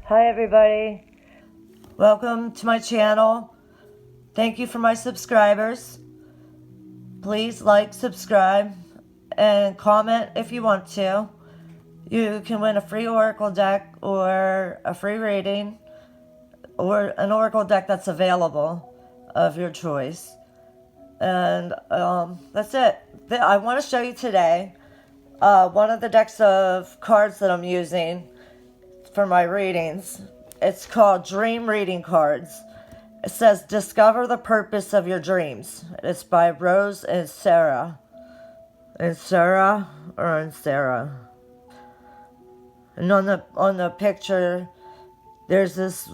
Hi everybody, welcome to my channel. Thank you for my subscribers. Please like, subscribe, and comment if you want to. You can win a free oracle deck or a free reading or an oracle deck that's available of your choice. And that's it. I want to show you today one of the decks of cards that I'm using for my readings. It's called Dream Reading Cards. It says, discover the purpose of your dreams. It's by Rose and Sarah. Inserra or Inserra. And on the picture, there's this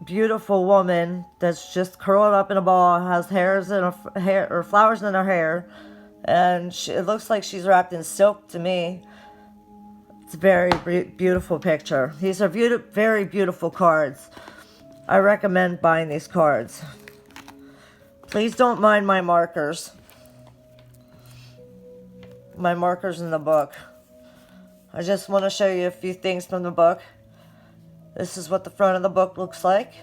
beautiful woman that's just curled up in a ball, has hairs in her hair or flowers in her hair, and it looks like she's wrapped in silk to me. It's a very beautiful picture. These are very beautiful cards. I recommend buying these cards. Please don't mind my markers. My markers in the book. I just want to show you a few things from the book. This is what the front of the book looks like.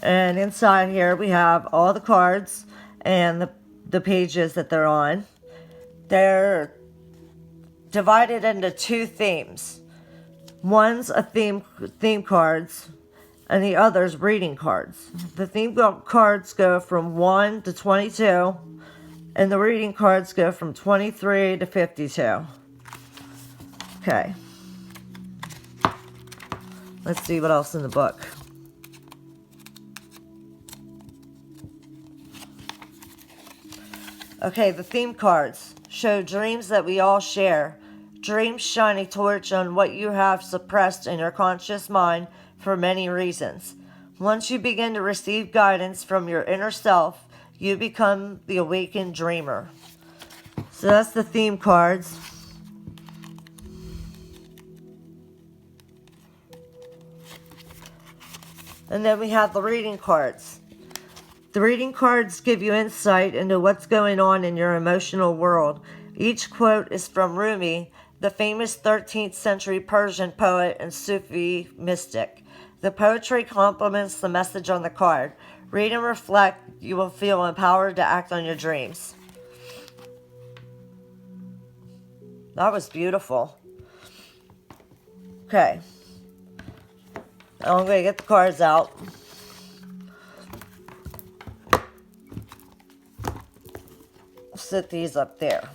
And inside here we have all the cards and the pages that they're on. They're divided into two themes. One's a theme cards, and the other's reading cards. The theme cards go from 1 to 22, and the reading cards go from 23 to 52. Okay. Let's see what else in the book. Okay, the theme cards show dreams that we all share. Dreams shine a torch on what you have suppressed in your conscious mind for many reasons. Once you begin to receive guidance from your inner self, you become the awakened dreamer. So that's the theme cards. And then we have the reading cards. The reading cards give you insight into what's going on in your emotional world. Each quote is from Rumi, the famous 13th century Persian poet and Sufi mystic. The poetry complements the message on the card. Read and reflect. You will feel empowered to act on your dreams. That was beautiful. Okay. Now I'm going to get the cards out. Sit these up there.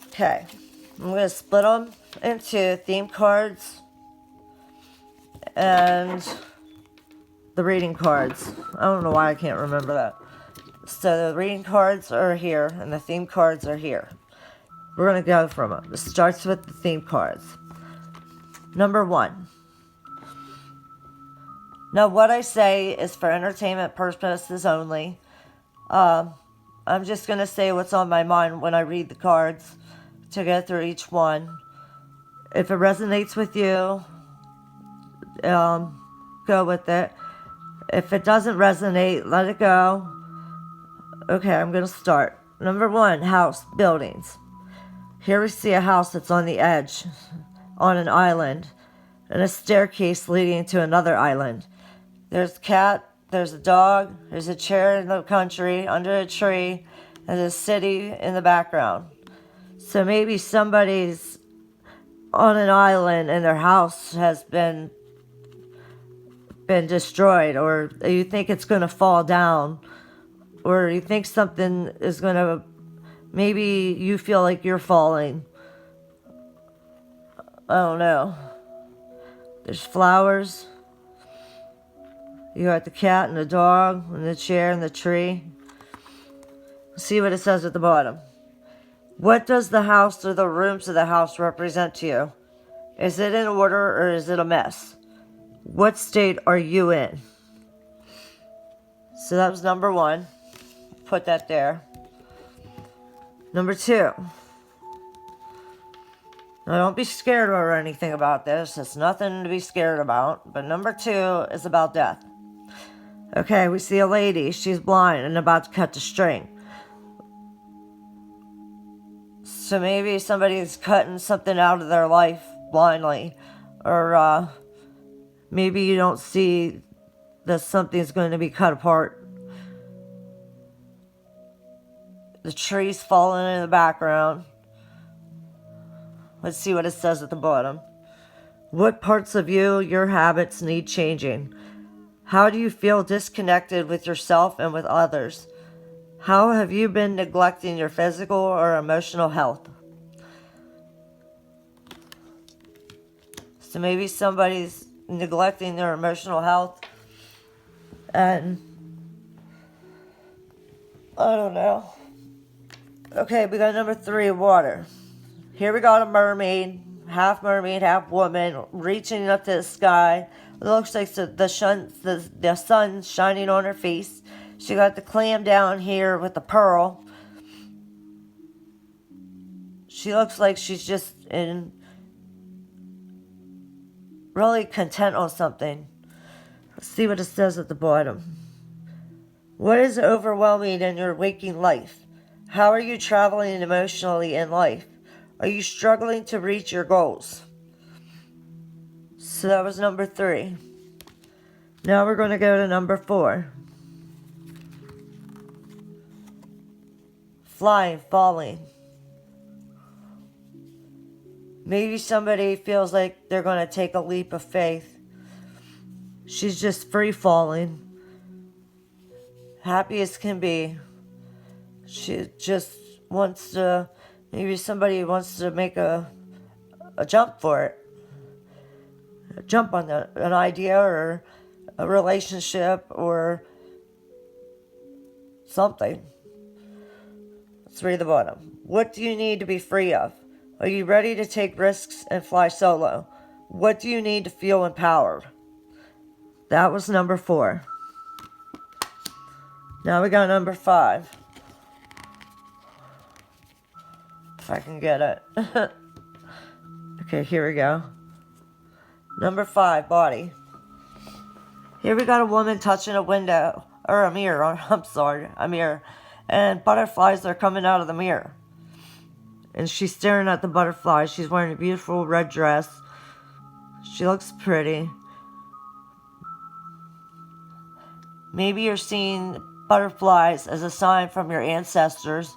Okay, I'm going to split them into theme cards and the reading cards. I don't know why I can't remember that. So the reading cards are here and the theme cards are here. We're going to go from it. It starts with the theme cards. Number 1. Now what I say is for entertainment purposes only. I'm just going to say what's on my mind when I read the cards to go through each one. If it resonates with you, go with it. If it doesn't resonate, let it go. Okay, I'm going to start. Number 1, house, buildings. Here we see a house that's on the edge, on an island, and a staircase leading to another island. There's a cat, there's a dog, there's a chair in the country, under a tree, and a city in the background. So maybe somebody's on an island and their house has been destroyed, or you think it's going to fall down, or you think something is going to, maybe you feel like you're falling. I don't know. There's flowers. You got the cat and the dog and the chair and the tree. See what it says at the bottom. What does the house or the rooms of the house represent to you? Is it in order or is it a mess? What state are you in? So that was number 1. Put that there. Number 2. Now don't be scared or anything about this. It's nothing to be scared about. But number 2 is about death. Okay, we see a lady. She's blind and about to cut the string. So maybe somebody's cutting something out of their life blindly. Or maybe you don't see that something's going to be cut apart. The trees falling in the background. Let's see what it says at the bottom. What parts of you, your habits, need changing? How do you feel disconnected with yourself and with others? How have you been neglecting your physical or emotional health? So maybe somebody's neglecting their emotional health. And I don't know. Okay, we got number 3, water. Here we got a mermaid, half woman, reaching up to the sky. It looks like the sun's shining on her face. She got the clam down here with the pearl. She looks like she's just really content on something. Let's see what it says at the bottom. What is overwhelming in your waking life? How are you traveling emotionally in life? Are you struggling to reach your goals? So that was number 3. Now we're going to go to number 4. Flying, falling. Maybe somebody feels like they're going to take a leap of faith. She's just free falling. Happy as can be. She just wants to, maybe somebody wants to make a jump for it. A jump on an idea or a relationship or something. Let's read the bottom. What do you need to be free of? Are you ready to take risks and fly solo? What do you need to feel empowered? That was number 4. Now we got number 5. If I can get it. Okay, here we go. Number 5, body. Here we got a woman touching a window, or a mirror, a mirror. And butterflies are coming out of the mirror. And she's staring at the butterflies. She's wearing a beautiful red dress. She looks pretty. Maybe you're seeing butterflies as a sign from your ancestors.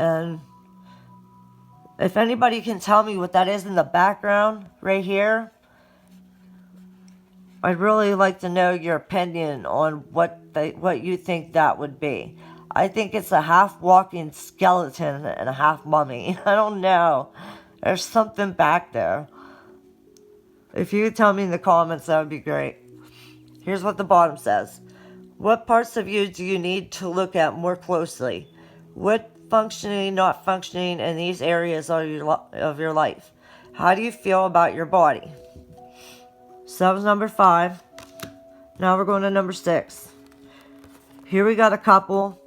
And if anybody can tell me what that is in the background right here, I'd really like to know your opinion on what you think that would be. I think it's a half-walking skeleton and a half-mummy. I don't know. There's something back there. If you could tell me in the comments, that would be great. Here's what the bottom says. What parts of you do you need to look at more closely? What functioning, not functioning in these areas of your life? How do you feel about your body? So that was number 5. Now we're going to number 6. Here we got a couple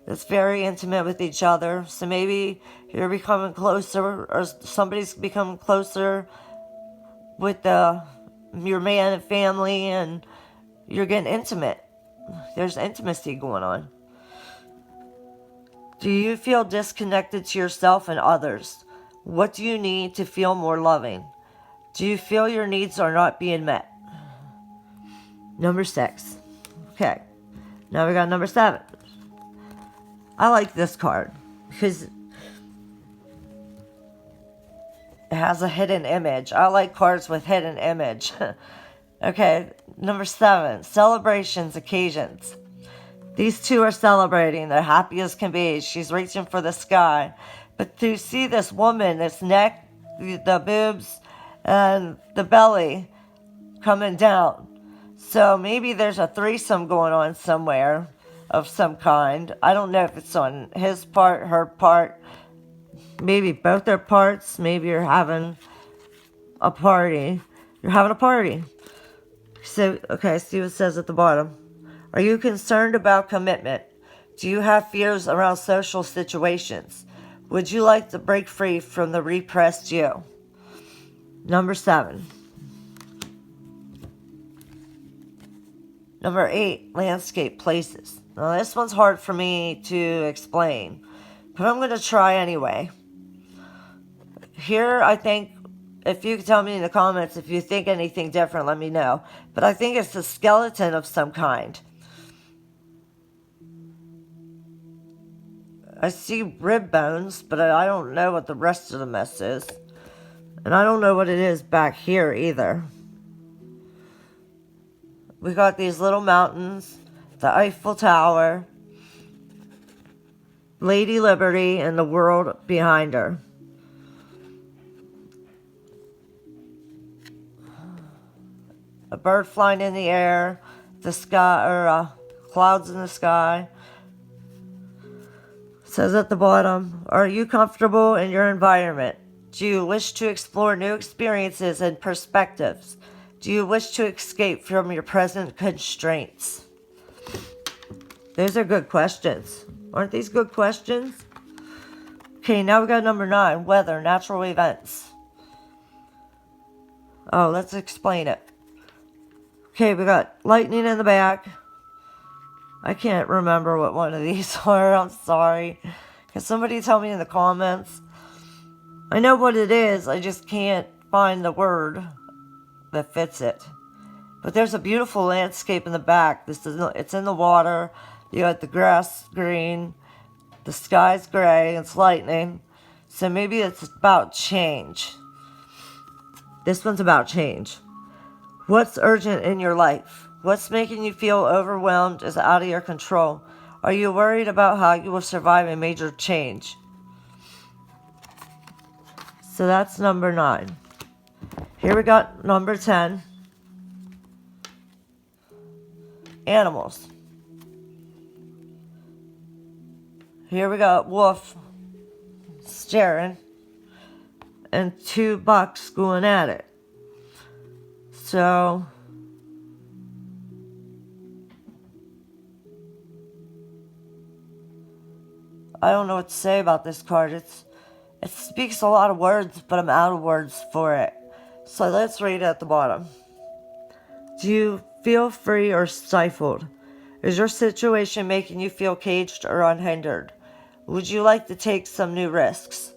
that's very intimate with each other. So maybe you're becoming closer, or somebody's becoming closer with your man and family, and you're getting intimate. There's intimacy going on. Do you feel disconnected to yourself and others? What do you need to feel more loving? Do you feel your needs are not being met? Number 6. Okay. Now we got number 7. I like this card because it has a hidden image. I like cards with hidden image. Okay, number 7. Celebrations, occasions. These two are celebrating. They're happy as can be. She's reaching for the sky. But to see this woman, this neck, the boobs, and the belly coming down. So maybe there's a threesome going on somewhere of some kind. I don't know if it's on his part, her part, maybe both their parts. Maybe you're having a party. You're having a party. So, okay, see what it says at the bottom. Are you concerned about commitment? Do you have fears around social situations? Would you like to break free from the repressed you? Number 7. Number 8, landscape places. Now this one's hard for me to explain, but I'm going to try anyway. here, I think, if you can tell me in the comments if you think anything different, let me know. But I think it's a skeleton of some kind. I see rib bones, but I don't know what the rest of the mess is. And I don't know what it is back here either. We got these little mountains, the Eiffel Tower, Lady Liberty, and the world behind her. A bird flying in the air, the sky, or clouds in the sky. It says at the bottom, are you comfortable in your environment? Do you wish to explore new experiences and perspectives? Do you wish to escape from your present constraints? Those are good questions. Aren't these good questions? Okay, now we got number 9, weather, natural events. Oh, let's explain it. Okay, we got lightning in the back. I can't remember what one of these are. I'm sorry. Can somebody tell me in the comments? I know what it is. I just can't find the word that fits it. But there's a beautiful landscape in the back. It's in the water. You got the grass green. The sky's gray. It's lightning. So maybe it's about change. This one's about change. What's urgent in your life? What's making you feel overwhelmed is out of your control? Are you worried about how you will survive a major change? So that's number 9. Here we got number 10. Animals. Here we got wolf staring and 2 bucks going at it. So I don't know what to say about this card. It speaks a lot of words, but I'm out of words for it. So let's read it at the bottom. Do you feel free or stifled? Is your situation making you feel caged or unhindered? Would you like to take some new risks?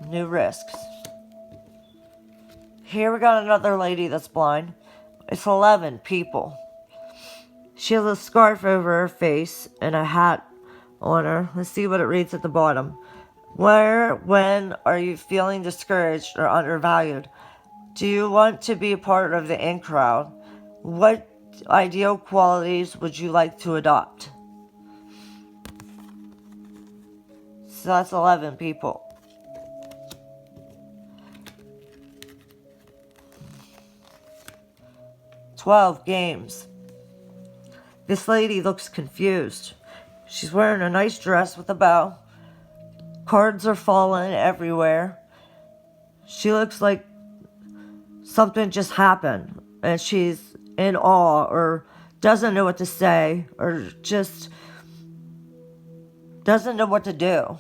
New risks. Here we got another lady that's blind. It's 11 people. She has a scarf over her face and a hat on her. Let's see what it reads at the bottom. When are you feeling discouraged or undervalued? Do you want to be a part of the in crowd? What ideal qualities would you like to adopt? So that's 11 people. "12 games. This lady looks confused. She's wearing a nice dress with a bow. Cards are falling everywhere. She looks like something just happened and she's in awe or doesn't know what to say or just doesn't know what to do.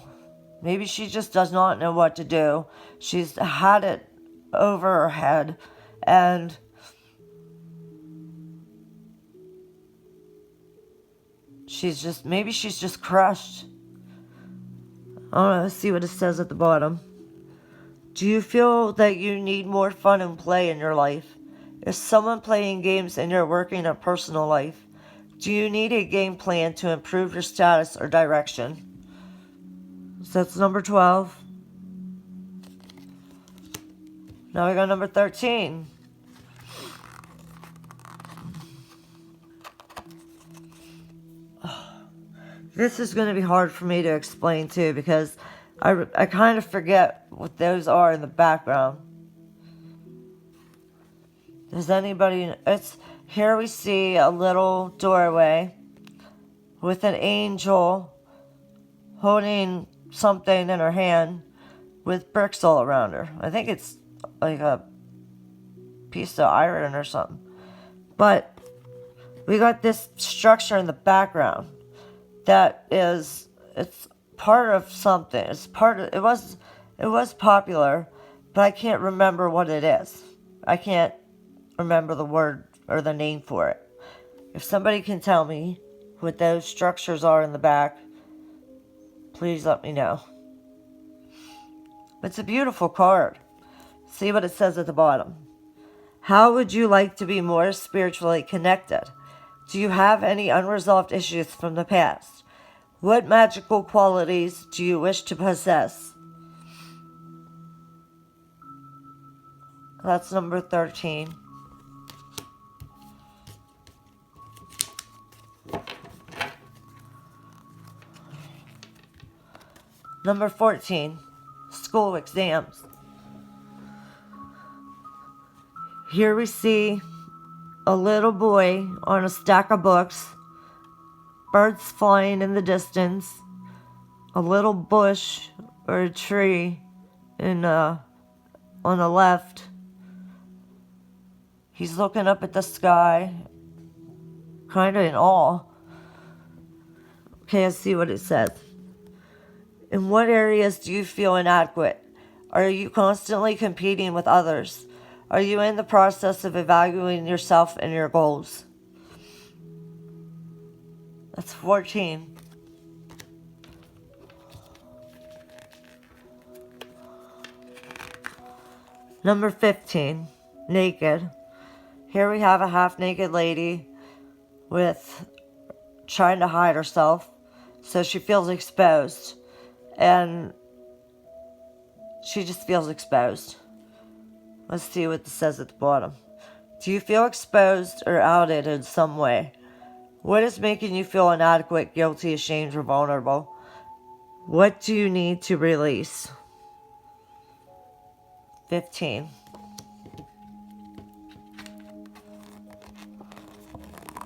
Maybe she just does not know what to do. She's had it over her head and maybe she's just crushed. I don't know, let's see what it says at the bottom. Do you feel that you need more fun and play in your life? Is someone playing games in your working or personal life? Do you need a game plan to improve your status or direction? So that's number 12. Now we got number 13. This is going to be hard for me to explain too because I kind of forget what those are in the background. Does anybody... Here we see a little doorway with an angel holding something in her hand with bricks all around her. I think it's like a piece of iron or something. But we got this structure in the background. It's part of something. It was popular, but I can't remember what it is. I can't remember the word or the name for it. If somebody can tell me what those structures are in the back, please let me know. It's a beautiful card. See what it says at the bottom. How would you like to be more spiritually connected? Do you have any unresolved issues from the past? What magical qualities do you wish to possess? That's number 13. Number 14, school exams. Here we see a little boy on a stack of books, birds flying in the distance, a little bush or a tree on the left. He's looking up at the sky, kind of in awe. Okay, let's see what it says. In what areas do you feel inadequate? Are you constantly competing with others? Are you in the process of evaluating yourself and your goals? That's 14. Number 15, naked. Here we have a half-naked lady with trying to hide herself, so she feels exposed. And she just feels exposed. Let's see what it says at the bottom. Do you feel exposed or outed in some way? What is making you feel inadequate, guilty, ashamed, or vulnerable? What do you need to release? 15.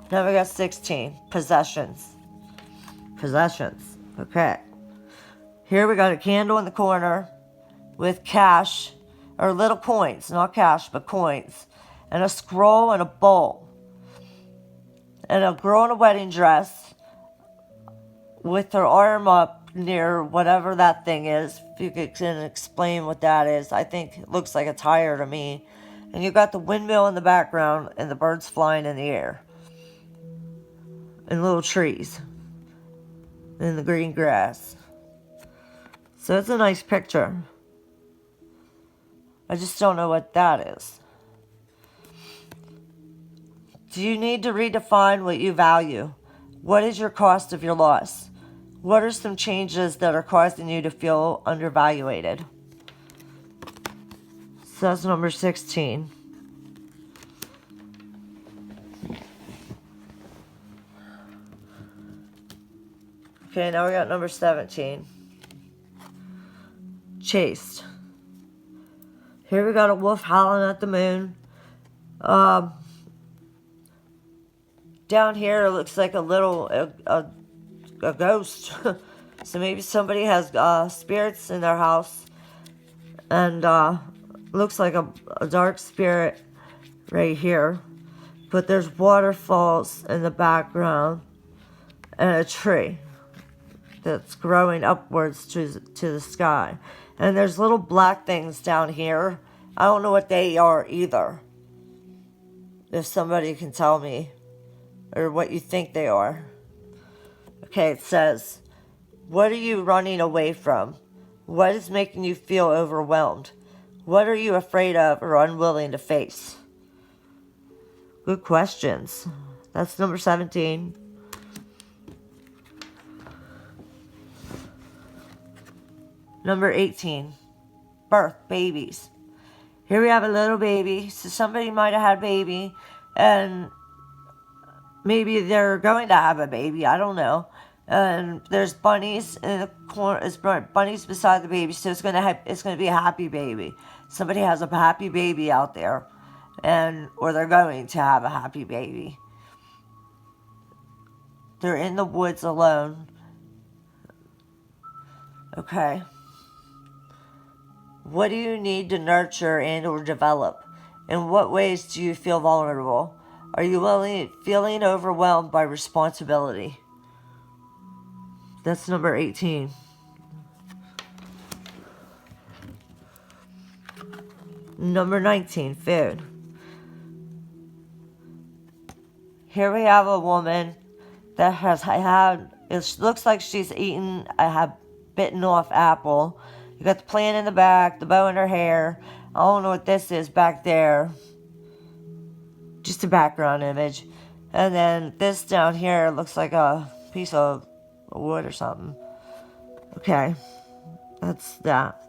Now we got 16. Possessions. Possessions. Okay. Here we got a candle in the corner with cash, or little coins, not cash, but coins, and a scroll and a bowl. And a girl in a wedding dress with her arm up near whatever that thing is. If you can explain what that is. I think it looks like a tire to me. And you got the windmill in the background and the birds flying in the air. And little trees. And the green grass. So it's a nice picture. I just don't know what that is. Do you need to redefine what you value? What is your cost of your loss? What are some changes that are causing you to feel undervalued? So that's number 16. Okay, now we got number 17. Chased. Here we got a wolf howling at the moon. Down here it looks like a ghost. So maybe somebody has spirits in their house. And looks like a dark spirit right here. But there's waterfalls in the background. And a tree that's growing upwards to the sky. And there's little black things down here. I don't know what they are either. If somebody can tell me. Or what you think they are. Okay, it says, what are you running away from? What is making you feel overwhelmed? What are you afraid of or unwilling to face? Good questions. That's number 17. Number 18, birth, babies. Here we have a little baby. So somebody might have had a baby, and maybe they're going to have a baby. I don't know. And there's bunnies in the corner. It's bunnies beside the baby, so it's gonna be a happy baby. Somebody has a happy baby out there, or they're going to have a happy baby. They're in the woods alone. Okay. What do you need to nurture and or develop? In what ways do you feel vulnerable? Are you feeling overwhelmed by responsibility? That's number 18. Number 19, food. Here we have a woman that has had, it looks like she's eaten a bitten off apple. You got the plant in the back, the bow in her hair. I don't know what this is back there. Just a background image. And then this down here looks like a piece of wood or something. Okay, that's that.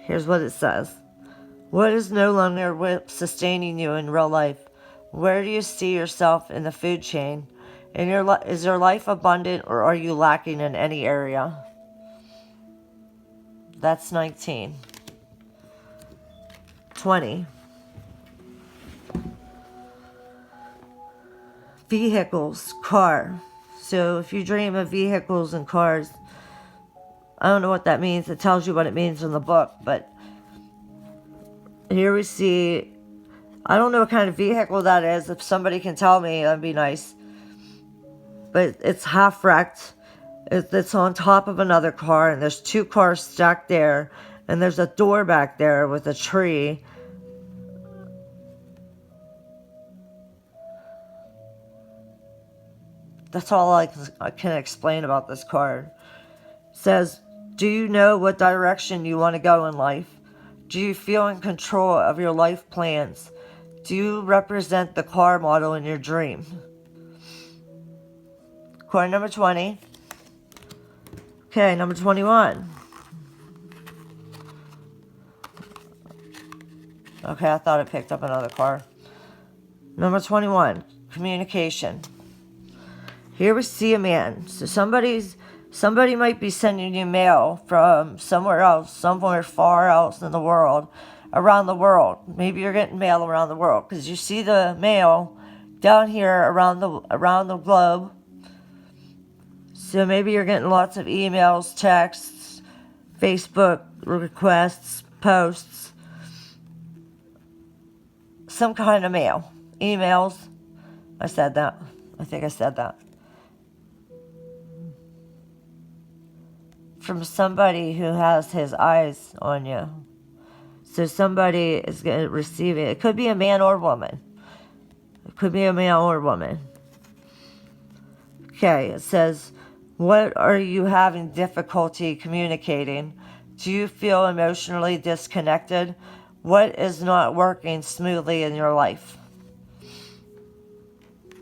Here's what it says. What is no longer sustaining you in real life? Where do you see yourself in the food chain? Is your life abundant, or are you lacking in any area? That's 19. 20. Vehicles, car. So if you dream of vehicles and cars, I don't know what that means. It tells you what it means in the book, but here we see, I don't know what kind of vehicle that is. If somebody can tell me, that'd be nice. But it's half wrecked. It's on top of another car, and there's two cars stacked there, and there's a door back there with a tree. That's all I can explain about this card. It says, do you know what direction you want to go in life? Do you feel in control of your life plans? Do you represent the car model in your dream? Card number 20. Okay, number 21. Okay, I thought it picked up another card. Number 21, communication. Here we see a man. So somebody might be sending you mail from somewhere else, somewhere far else in the world, around the world. Maybe you're getting mail around the world because you see the mail down here around the globe. So maybe you're getting lots of emails, texts, Facebook requests, posts, some kind of mail, emails. I said that. I think I said that. From somebody who has his eyes on you. So somebody is going to receive it. It could be a man or woman. It could be a man or woman. Okay, it says, what are you having difficulty communicating? Do you feel emotionally disconnected? What is not working smoothly in your life?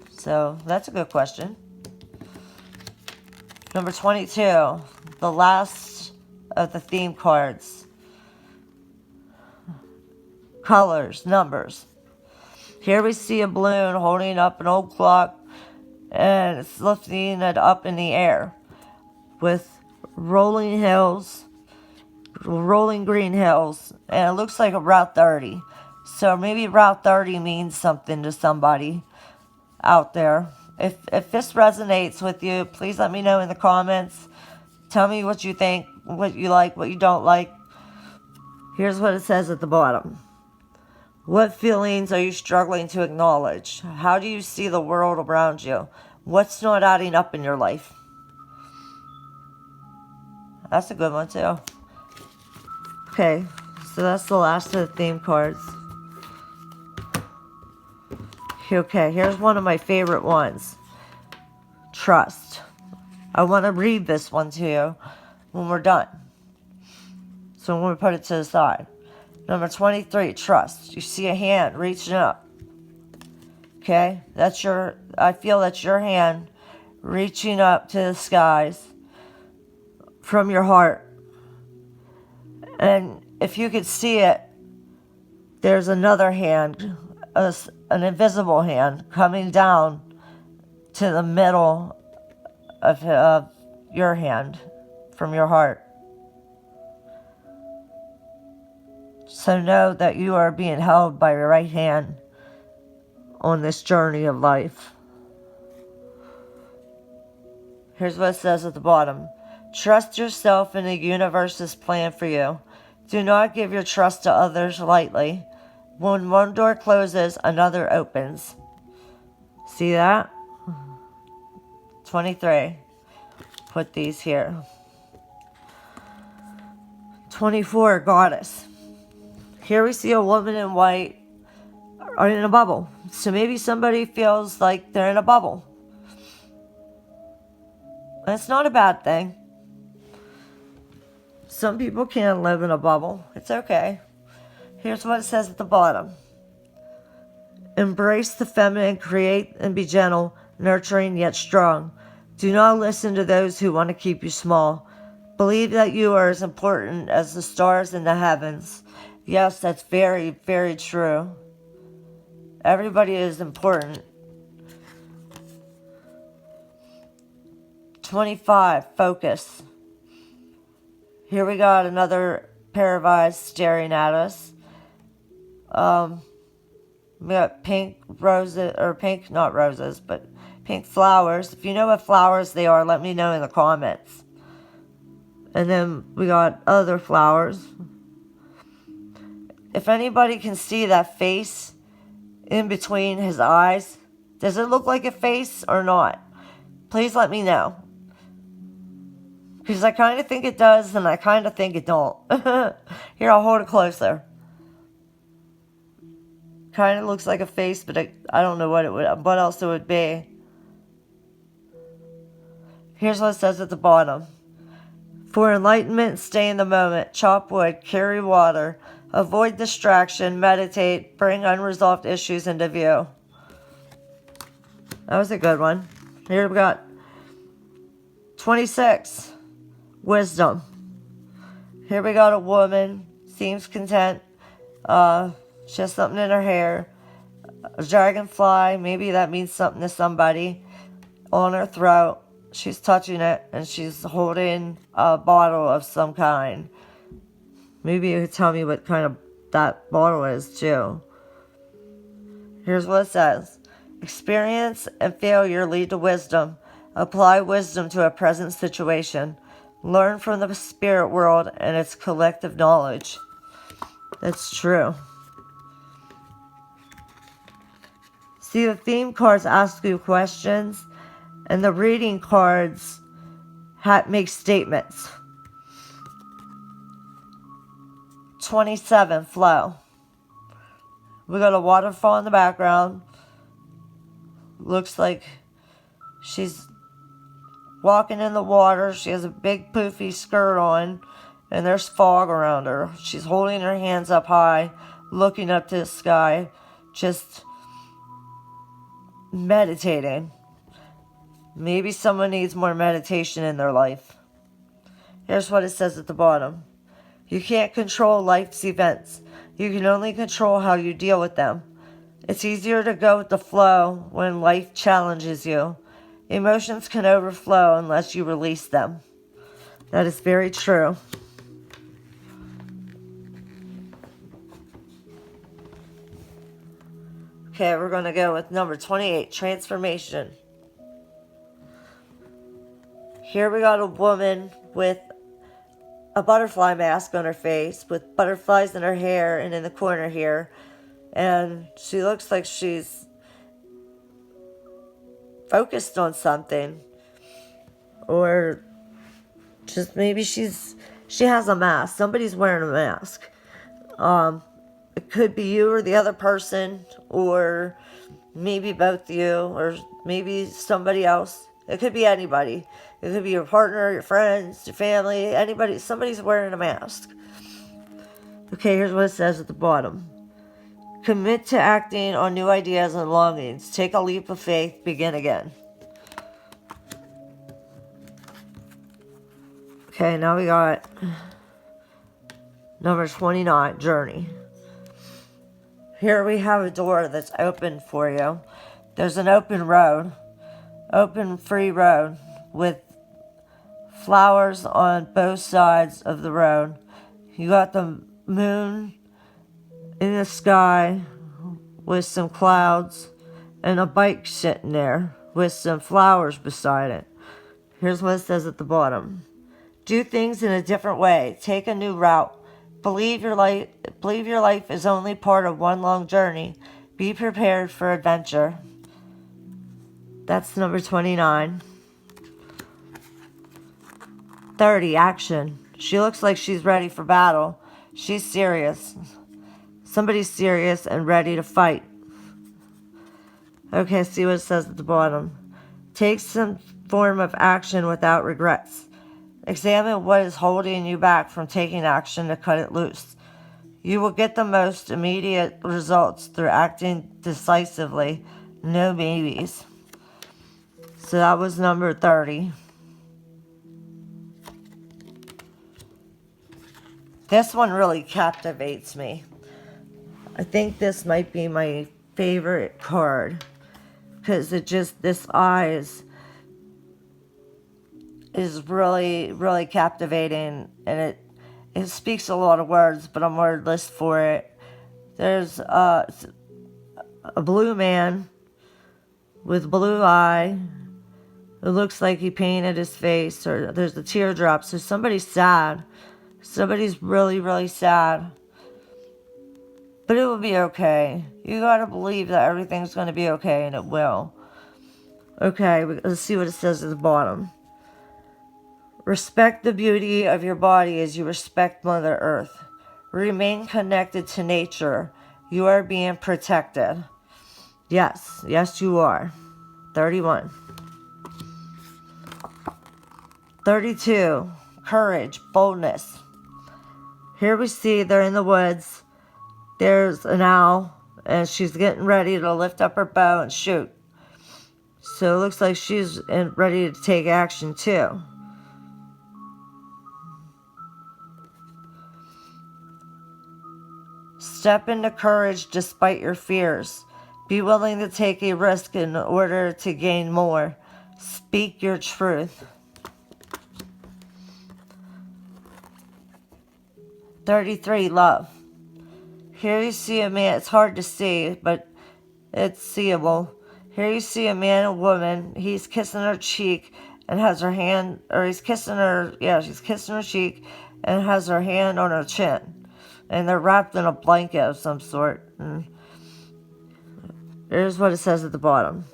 So that's a good question. Number 22, the last of the theme cards. Colors, numbers. Here we see a balloon holding up an old clock, and it's lifting it up in the air with rolling hills, rolling green hills, and it looks like a Route 30. So maybe Route 30 means something to somebody out there. If this resonates with you, please let me know in the comments. Tell me what you think, what you like, what you don't like. Here's what it says at the bottom. What feelings are you struggling to acknowledge? How do you see the world around you? What's not adding up in your life? That's a good one too. Okay, so that's the last of the theme cards. Okay, here's one of my favorite ones. Trust. I want to read this one to you when we're done. So I'm going to put it to the side. Number 23, trust. You see a hand reaching up. Okay? I feel that's your hand reaching up to the skies from your heart. And if you could see it, there's another hand, an invisible hand coming down to the middle of your hand from your heart. So know that you are being held by your right hand on this journey of life. Here's what it says at the bottom. Trust yourself in the universe's plan for you. Do not give your trust to others lightly. When one door closes, another opens. See that? 23. Put these here. 24, goddess. Here we see a woman in white are in a bubble. So maybe somebody feels like they're in a bubble. That's not a bad thing. Some people can't live in a bubble. It's okay. Here's what it says at the bottom. Embrace the feminine, create and be gentle, nurturing yet strong. Do not listen to those who want to keep you small. Believe that you are as important as the stars in the heavens. Yes, that's very, very true. Everybody is important. 25, focus. Here we got another pair of eyes staring at us. We got pink roses, or pink, not roses, but pink flowers. If you know what flowers they are, let me know in the comments. And then we got other flowers. If anybody can see that face in between his eyes, does it look like a face or not? Please let me know. Because I kind of think it does, and I kind of think it don't. Here, I'll hold it closer. Kind of looks like a face, but I don't know what else it would be. Here's what it says at the bottom. For enlightenment, stay in the moment. Chop wood, carry water, avoid distraction, meditate, bring unresolved issues into view. That was a good one. Here we got 26. Wisdom. Here we got a woman, seems content. She has something in her hair. A dragonfly, maybe that means something to somebody. On her throat. She's touching it, and she's holding a bottle of some kind. Maybe you could tell me what kind of that bottle is, too. Here's what it says. Experience and failure lead to wisdom. Apply wisdom to a present situation. Learn from the spirit world and its collective knowledge. That's true. See, the theme cards ask you questions, and the reading cards make statements. 27, flow. We got a waterfall in the background. Looks like she's walking in the water. She has a big poofy skirt on, and there's fog around her. She's holding her hands up high, looking up to the sky, just meditating. Maybe someone needs more meditation in their life. Here's what it says at the bottom. You can't control life's events. You can only control how you deal with them. It's easier to go with the flow when life challenges you. Emotions can overflow unless you release them. That is very true. Okay, we're going to go with number 28, transformation. Here we got a woman with a butterfly mask on her face, with butterflies in her hair and in the corner here. And she looks like she's focused on something. Or just maybe she has a mask. Somebody's wearing a mask. It could be you or the other person, or maybe both you, or maybe somebody else. It could be anybody. It could be your partner, your friends, your family, anybody. Somebody's wearing a mask. Okay, here's what it says at the bottom. Commit to acting on new ideas and longings. Take a leap of faith. Begin again. Okay, now we got number 29, journey. Here we have a door that's open for you. There's an open road, open free road with flowers on both sides of the road. You got the moon in the sky with some clouds and a bike sitting there with some flowers beside it. Here's what it says at the bottom. Do things in a different way. Take a new route. Believe your life is only part of one long journey. Be prepared for adventure. That's number 29. 30, action. She looks like she's ready for battle. She's serious. Somebody's serious and ready to fight. Okay, see what it says at the bottom. Take some form of action without regrets. Examine what is holding you back from taking action to cut it loose. You will get the most immediate results through acting decisively. No maybes. So that was number 30. This one really captivates me. I think this might be my favorite card because this eyes is really, really captivating, and it speaks a lot of words, but I'm wordless for it. There's a blue man with blue eye. It looks like he painted his face, or there's the teardrops. So somebody's sad. Somebody's really, really sad. But it will be okay. You gotta believe that everything's gonna be okay, and it will. Okay, let's see what it says at the bottom. Respect the beauty of your body as you respect Mother Earth. Remain connected to nature. You are being protected. Yes, yes you are. 31. 32. Courage, boldness. Here we see they're in the woods. There's an owl, and she's getting ready to lift up her bow and shoot. So it looks like she's ready to take action too. Step into courage despite your fears. Be willing to take a risk in order to gain more. Speak your truth. 33. Love. Here you see a man. It's hard to see, but it's seeable. Here you see a man and woman. He's kissing her cheek and has her hand, or he's kissing her, she's kissing her cheek and has her hand on her chin. And they're wrapped in a blanket of some sort. And here's what it says at the bottom.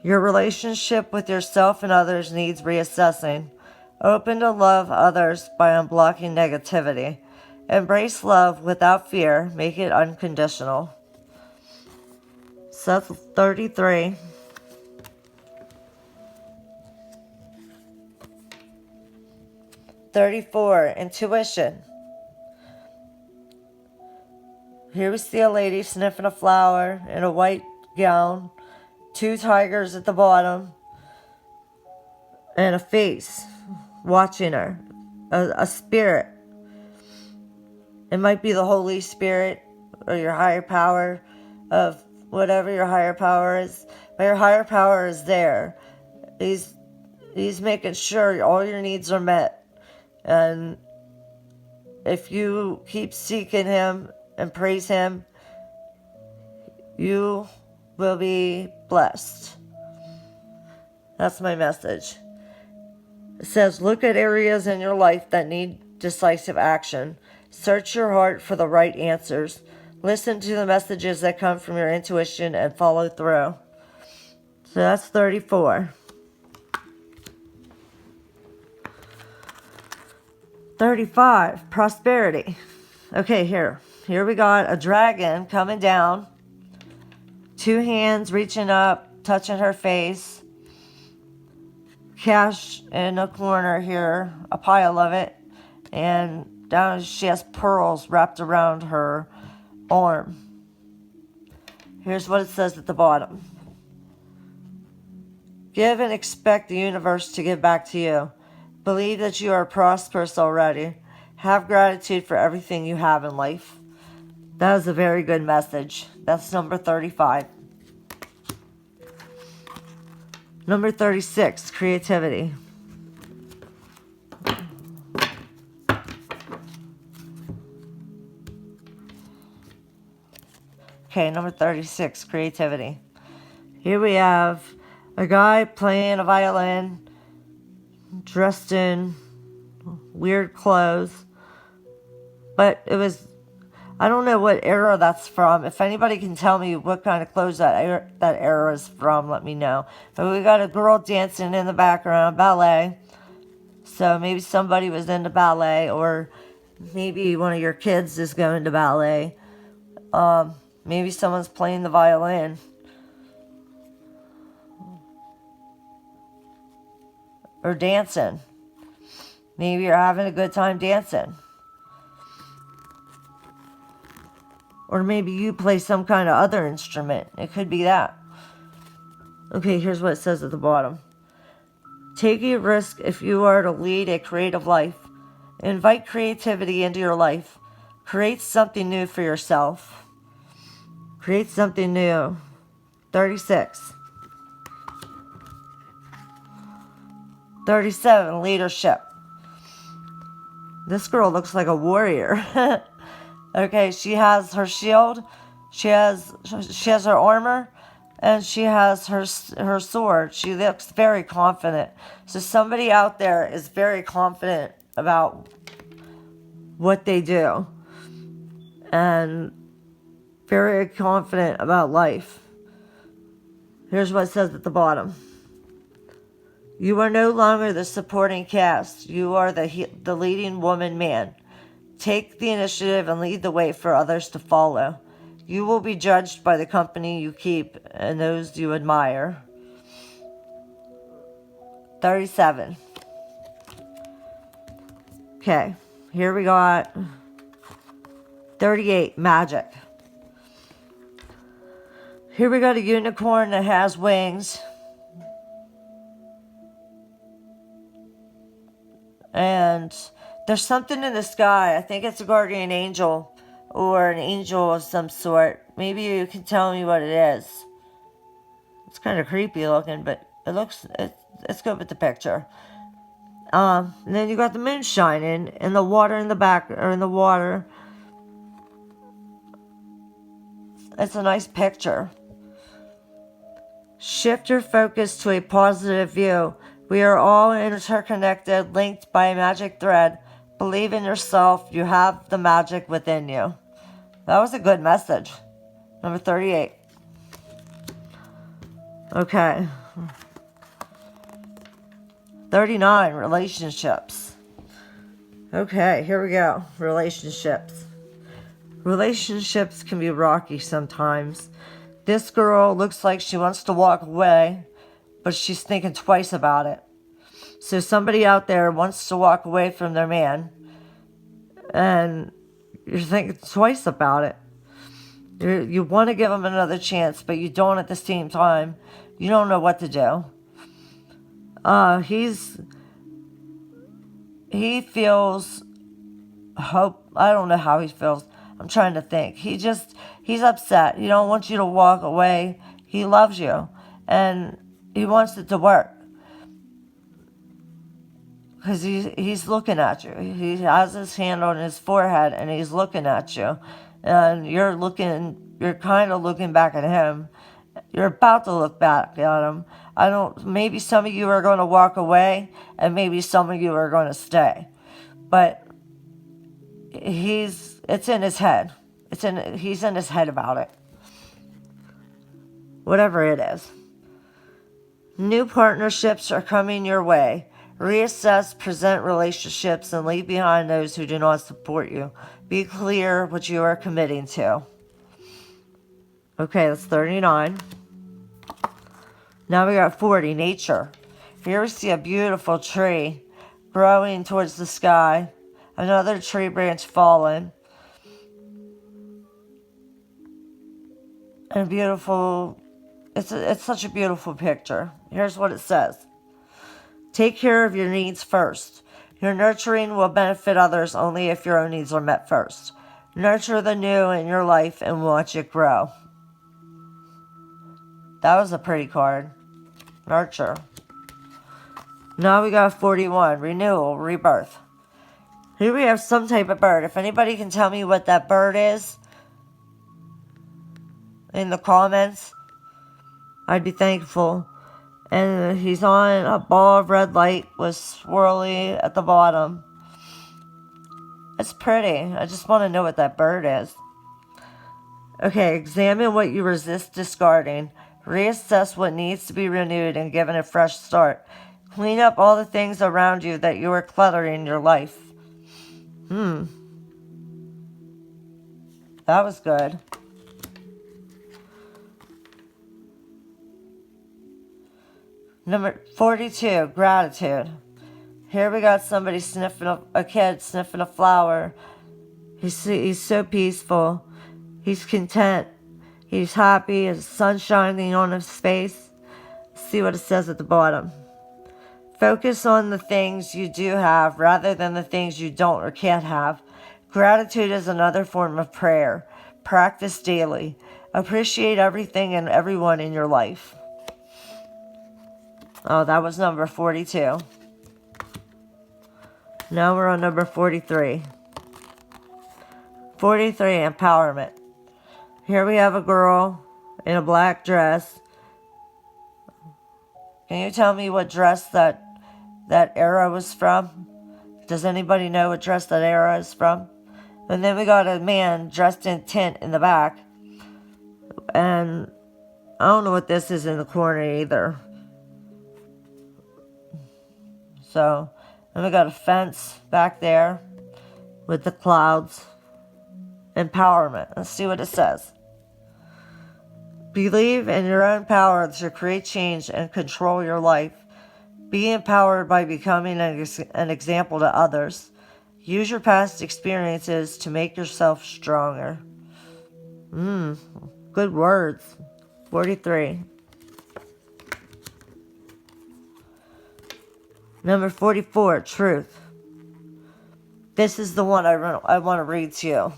Your relationship with yourself and others needs reassessing. Open to love others by unblocking negativity. Embrace love without fear. Make it unconditional. So that's 33. 34. Intuition. Here we see a lady sniffing a flower in a white gown, 2 tigers at the bottom, and a face watching her, a spirit. It might be the Holy Spirit or your higher power of whatever your higher power is, but your higher power is there. He's making sure all your needs are met, and if you keep seeking him and praise him, you will be blessed. That's my message. It says, look at areas in your life that need decisive action. Search your heart for the right answers. Listen to the messages that come from your intuition and follow through. So that's 34. 35. Prosperity. Okay, here we got a dragon coming down. 2 hands reaching up, touching her face. Cash in a corner here, a pile of it. And down she has pearls wrapped around her arm. Here's what it says at the bottom. Give and expect the universe to give back to you. Believe that you are prosperous already. Have gratitude for everything you have in life. That is a very good message. That's number 35. Number 36, creativity. Okay, number 36, creativity. Here we have a guy playing a violin, dressed in weird clothes. But it was, I don't know what era that's from. If anybody can tell me what kind of clothes that era is from, let me know. But we got a girl dancing in the background, ballet. So maybe somebody was into ballet, or maybe one of your kids is going to ballet. Maybe someone's playing the violin. Or dancing. Maybe you're having a good time dancing. Or maybe you play some kind of other instrument. It could be that. Okay, here's what it says at the bottom. Take a risk if you are to lead a creative life. Invite creativity into your life. Create something new for yourself. Create something new. 36. 37, leadership. This girl looks like a warrior. Okay, she has her shield, she has her armor, and she has her sword. She looks very confident. So somebody out there is very confident about what they do and very confident about life. Here's what it says at the bottom. You are no longer the supporting cast. You are the leading woman man. Take the initiative and lead the way for others to follow. You will be judged by the company you keep and those you admire. 37. Okay, here we got 38, magic. Here we got a unicorn that has wings. And there's something in the sky. I think it's a guardian angel or an angel of some sort. Maybe you can tell me what it is. It's kind of creepy looking, but it's good with the picture. And then you got the moon shining and the water in the back, or in the water. It's a nice picture. Shift your focus to a positive view. We are all interconnected, linked by a magic thread. Believe in yourself. You have the magic within you. That was a good message. Number 38. Okay. 39, relationships. Okay, here we go. Relationships. Relationships can be rocky sometimes. This girl looks like she wants to walk away, but she's thinking twice about it. So somebody out there wants to walk away from their man, and you're thinking twice about it. You want to give him another chance, but you don't at the same time. You don't know what to do. He feels hope. I don't know how he feels. I'm trying to think. He's upset. He don't want you to walk away. He loves you, and he wants it to work. Because he's looking at you. He has his hand on his forehead, and he's looking at you. And you're kind of looking back at him. You're about to look back at him. Maybe some of you are going to walk away, and maybe some of you are going to stay. But it's in his head. He's in his head about it. Whatever it is. New partnerships are coming your way. Reassess present relationships and leave behind those who do not support you. Be clear what you are committing to. Okay, that's 39. Now we got 40, nature. Here we see a beautiful tree growing towards the sky. Another tree branch fallen. And it's such a beautiful picture. Here's what it says. Take care of your needs first. Your nurturing will benefit others only if your own needs are met first. Nurture the new in your life and watch it grow. That was a pretty card. Nurture. Now we got 41, renewal, rebirth. Here we have some type of bird. If anybody can tell me what that bird is in the comments, I'd be thankful. And he's on a ball of red light with swirly at the bottom. It's pretty. I just want to know what that bird is. Okay, examine what you resist discarding. Reassess what needs to be renewed and given a fresh start. Clean up all the things around you that you are cluttering your life. That was good. Number 42, gratitude. Here we got somebody sniffing a kid sniffing a flower. He's so peaceful. He's content. He's happy. His sun's shining on his face. See what it says at the bottom. Focus on the things you do have rather than the things you don't or can't have. Gratitude is another form of prayer. Practice daily. Appreciate everything and everyone in your life. Oh, that was number 42. Now we're on number 43. 43, empowerment. Here we have a girl in a black dress. Can you tell me what dress that era was from? Does anybody know what dress that era is from? And then we got a man dressed in tint in the back. And I don't know what this is in the corner either. So, and we got a fence back there with the clouds. Empowerment. Let's see what it says. Believe in your own power to create change and control your life. Be empowered by becoming an example to others. Use your past experiences to make yourself stronger. Good words. 43. Number 44, truth. This is the one I want to read to you.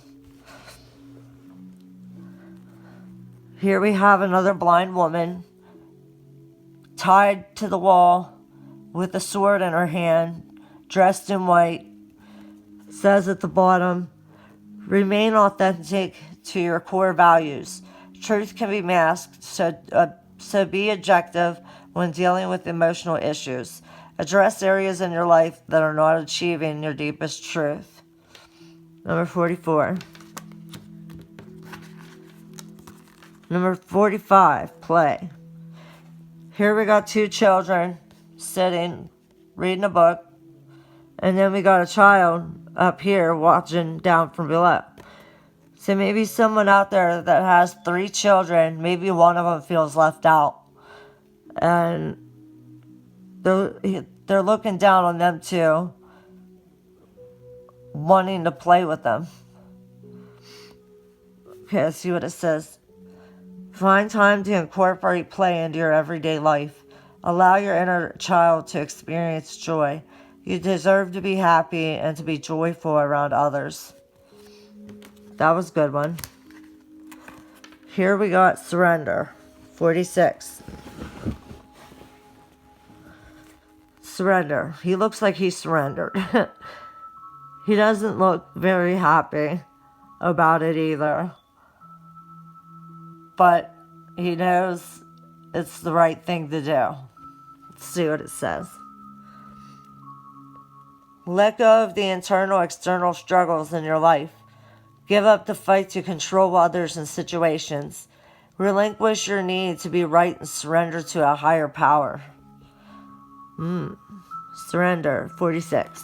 Here we have another blind woman tied to the wall with a sword in her hand, dressed in white. It says at the bottom, remain authentic to your core values. Truth can be masked, so be objective when dealing with emotional issues. Address areas in your life that are not achieving your deepest truth. Number 44. Number 45, play. Here we got two children sitting, reading a book. And then we got a child up here watching down from below. So maybe someone out there that has 3 children, maybe one of them feels left out. And they're looking down on them too, wanting to play with them. Okay, let's see what it says. Find time to incorporate play into your everyday life. Allow your inner child to experience joy. You deserve to be happy and to be joyful around others. That was a good one. Here we got surrender. 46. Surrender. He looks like he surrendered. He doesn't look very happy about it either. But he knows it's the right thing to do. Let's see what it says. Let go of the internal, external struggles in your life. Give up the fight to control others and situations. Relinquish your need to be right and surrender to a higher power. Surrender. 46.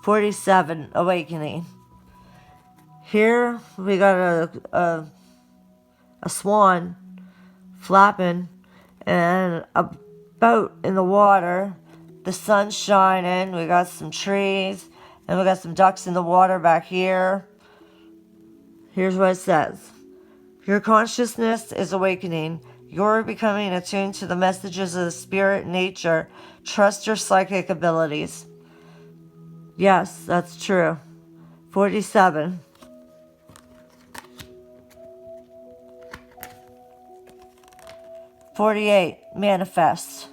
47. Awakening. Here we got a swan flapping and a boat in the water. The sun's shining. We got some trees and we got some ducks in the water back here. Here's what it says. Your consciousness is awakening. You're becoming attuned to the messages of the spirit and nature. Trust your psychic abilities. Yes, that's true. 47. 48, manifest.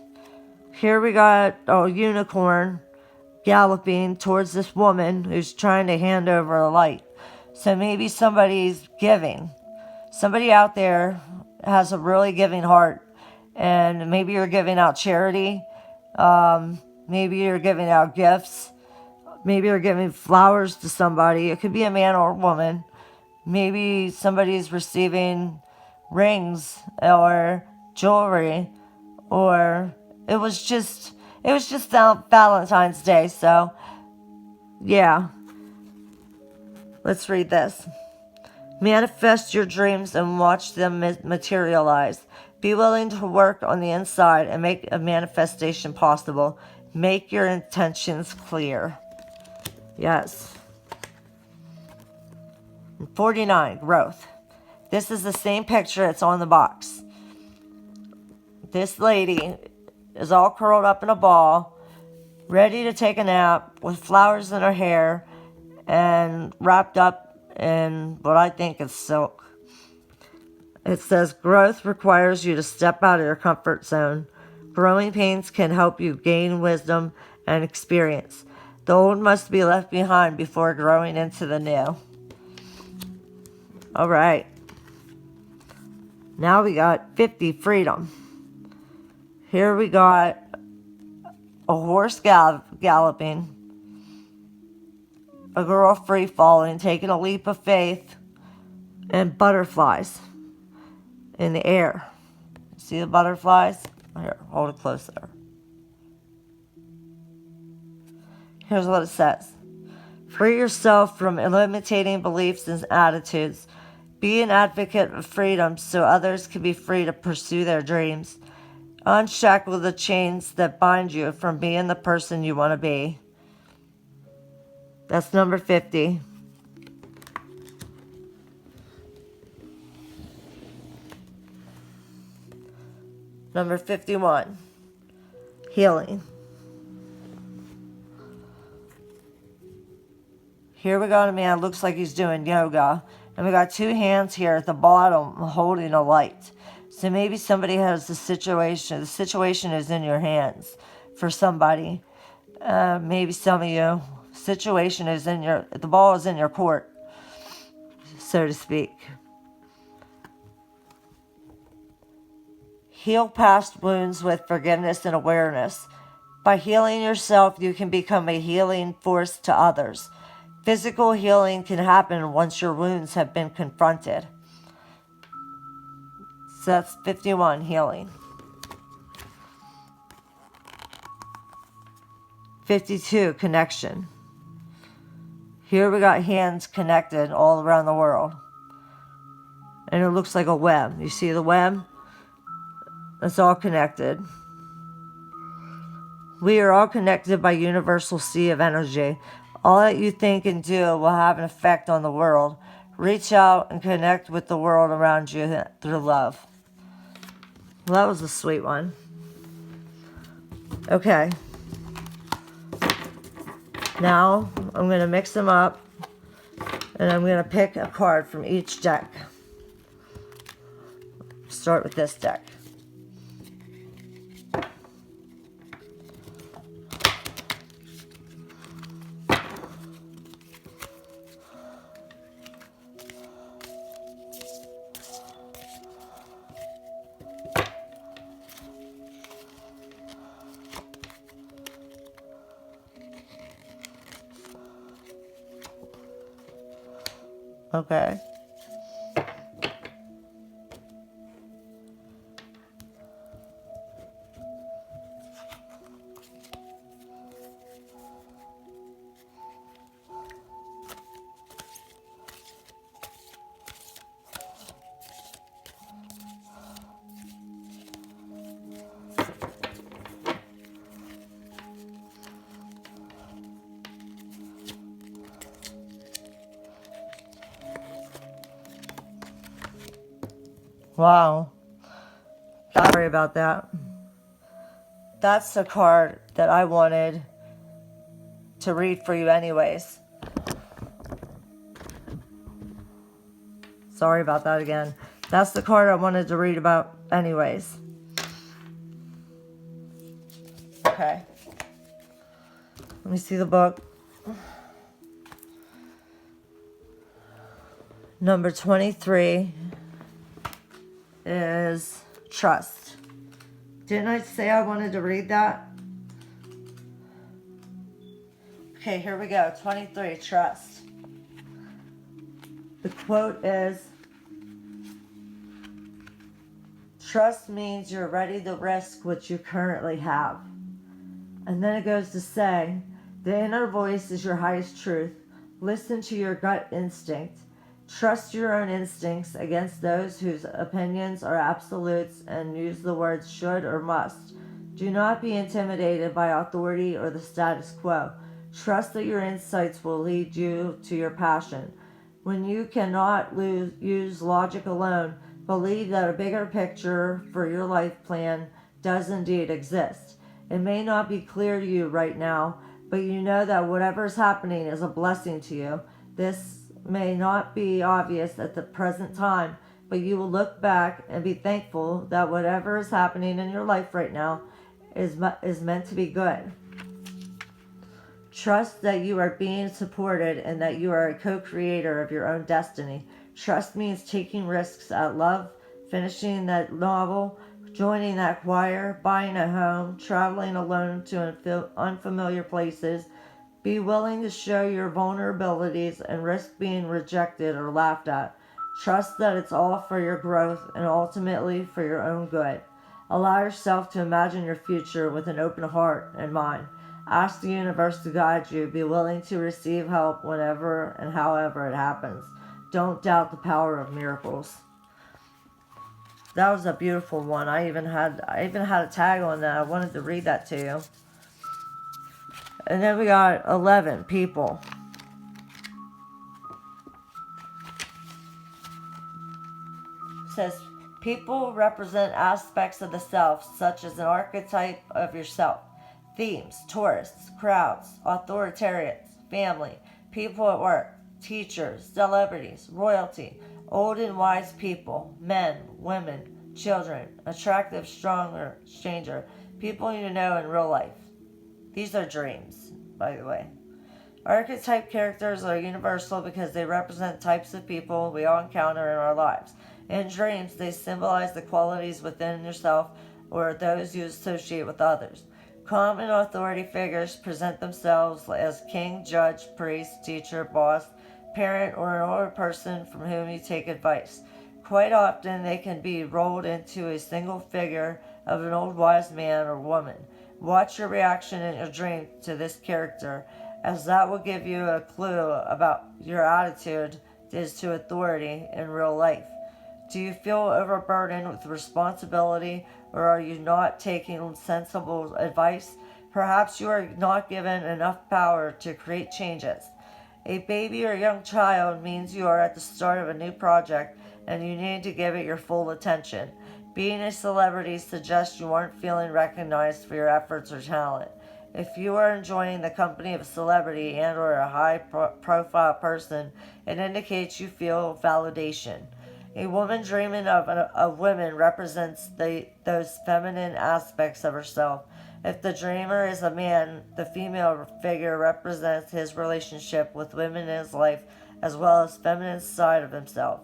Here we got a unicorn galloping towards this woman who's trying to hand over a light. So maybe somebody's giving. Somebody out there has a really giving heart. And maybe you're giving out charity. Maybe you're giving out gifts. Maybe you're giving flowers to somebody. It could be a man or a woman. Maybe somebody's receiving rings or jewelry, or it was just Valentine's Day. So yeah, let's read this. Manifest your dreams and watch them materialize. Be willing to work on the inside and make a manifestation possible. Make your intentions clear. Yes. 49, growth. This is the same picture that's on the box. This lady is all curled up in a ball, ready to take a nap, with flowers in her hair and wrapped up in what I think is silk. It says, growth requires you to step out of your comfort zone. Growing pains can help you gain wisdom and experience. The old must be left behind before growing into the new. All right. Now we got 50, freedom. Here we got a horse galloping, a girl free falling, taking a leap of faith, and butterflies in the air. See the butterflies? Here, hold it close there. Here's what it says. Free yourself from limiting beliefs and attitudes. Be an advocate of freedom so others can be free to pursue their dreams. Unshackle the chains that bind you from being the person you want to be. That's number 50. Number 51, healing. Here we got a man, looks like he's doing yoga. And we got two hands here at the bottom holding a light. So maybe somebody has the situation is in your hands for somebody. Maybe some of you, the ball is in your court, so to speak. Heal past wounds with forgiveness and awareness. By healing yourself, you can become a healing force to others. Physical healing can happen once your wounds have been confronted. So that's 51, healing. 52, connection. Here we got hands connected all around the world. And it looks like a web. You see the web? It's all connected. We are all connected by universal sea of energy. All that you think and do will have an effect on the world. Reach out and connect with the world around you through love. Well, that was a sweet one. Okay. Now, I'm going to mix them up, and I'm going to pick a card from each deck. Start with this deck. Okay. Wow. Sorry about that. That's the card that I wanted to read for you anyways. Sorry about that again. That's the card I wanted to read about anyways. Okay. Let me see the book. Number 23 is trust. Didn't I say I wanted to read that? Okay, here we go. 23, trust. The quote is, trust means you're ready to risk what you currently have. And then it goes to say, the inner voice is your highest truth. Listen to your gut instinct. Trust your own instincts against those whose opinions are absolutes and use the words should or must. Do not be intimidated by authority or the status quo. Trust that your insights will lead you to your passion. When you cannot use logic alone, believe that a bigger picture for your life plan does indeed exist. It may not be clear to you right now, but you know that whatever is happening is a blessing to you. This may not be obvious at the present time, but you will look back and be thankful that whatever is happening in your life right now is meant to be good. Trust that you are being supported and that you are a co-creator of your own destiny. Trust means taking risks at love, finishing that novel, joining that choir, buying a home, traveling alone to unfamiliar places. Be willing to show your vulnerabilities and risk being rejected or laughed at. Trust that it's all for your growth and ultimately for your own good. Allow yourself to imagine your future with an open heart and mind. Ask the universe to guide you. Be willing to receive help whenever and however it happens. Don't doubt the power of miracles. That was a beautiful one. I even had a tag on that. I wanted to read that to you. And then we got 11 people. It says people represent aspects of the self, such as an archetype of yourself. Themes: tourists, crowds, authoritarians, family, people at work, teachers, celebrities, royalty, old and wise people, men, women, children, attractive, stronger, stranger, people you know in real life. These are dreams, by the way. Archetype characters are universal because they represent types of people we all encounter in our lives. In dreams, they symbolize the qualities within yourself or those you associate with others. Common authority figures present themselves as king, judge, priest, teacher, boss, parent, or an older person from whom you take advice. Quite often, they can be rolled into a single figure of an old wise man or woman. Watch your reaction in your dream to this character, as that will give you a clue about your attitude is to authority in real life. Do you feel overburdened with responsibility, or are you not taking sensible advice? Perhaps you are not given enough power to create changes. A baby or young child means you are at the start of a new project and you need to give it your full attention. Being a celebrity suggests you aren't feeling recognized for your efforts or talent. If you are enjoying the company of a celebrity and or a high-profile person, it indicates you feel validation. A woman dreaming of women represents those feminine aspects of herself. If the dreamer is a man, the female figure represents his relationship with women in his life as well as feminine side of himself.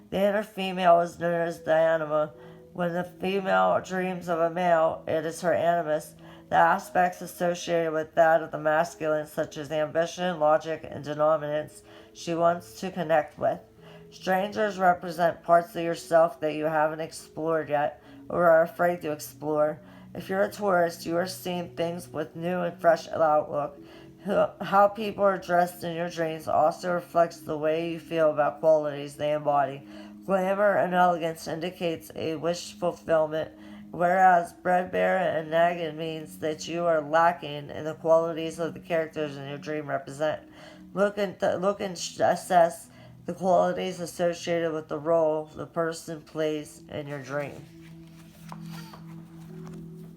The inner female is known as the anima. When the female dreams of a male, it is her animus. The aspects associated with that of the masculine, such as ambition, logic, and dominance, she wants to connect with. Strangers represent parts of yourself that you haven't explored yet or are afraid to explore. If you're a tourist, you are seeing things with new and fresh outlook. How people are dressed in your dreams also reflects the way you feel about qualities they embody. Glamour and elegance indicates a wish fulfillment, whereas breadbare and nagging means that you are lacking in the qualities of the characters in your dream represent. Look and assess the qualities associated with the role the person plays in your dream.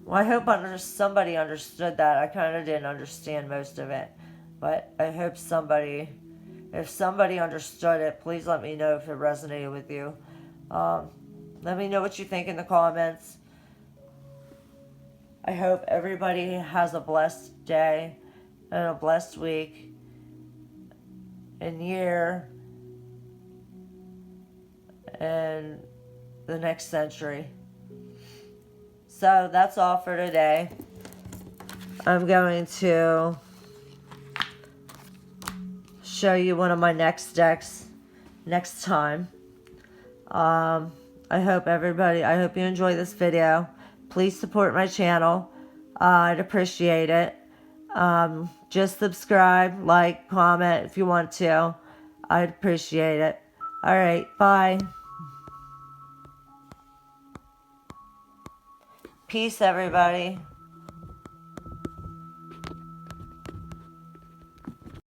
Well, I hope somebody understood that. I kind of didn't understand most of it, but I hope if somebody understood it, please let me know if it resonated with you. Let me know what you think in the comments. I hope everybody has a blessed day and a blessed week and year and the next century. So that's all for today. I'm going to show you one of my next decks next time. I hope you enjoy this video. Please support my channel. I'd appreciate it. Just subscribe, like, comment if you want to. I'd appreciate it. All right, bye. Peace, everybody.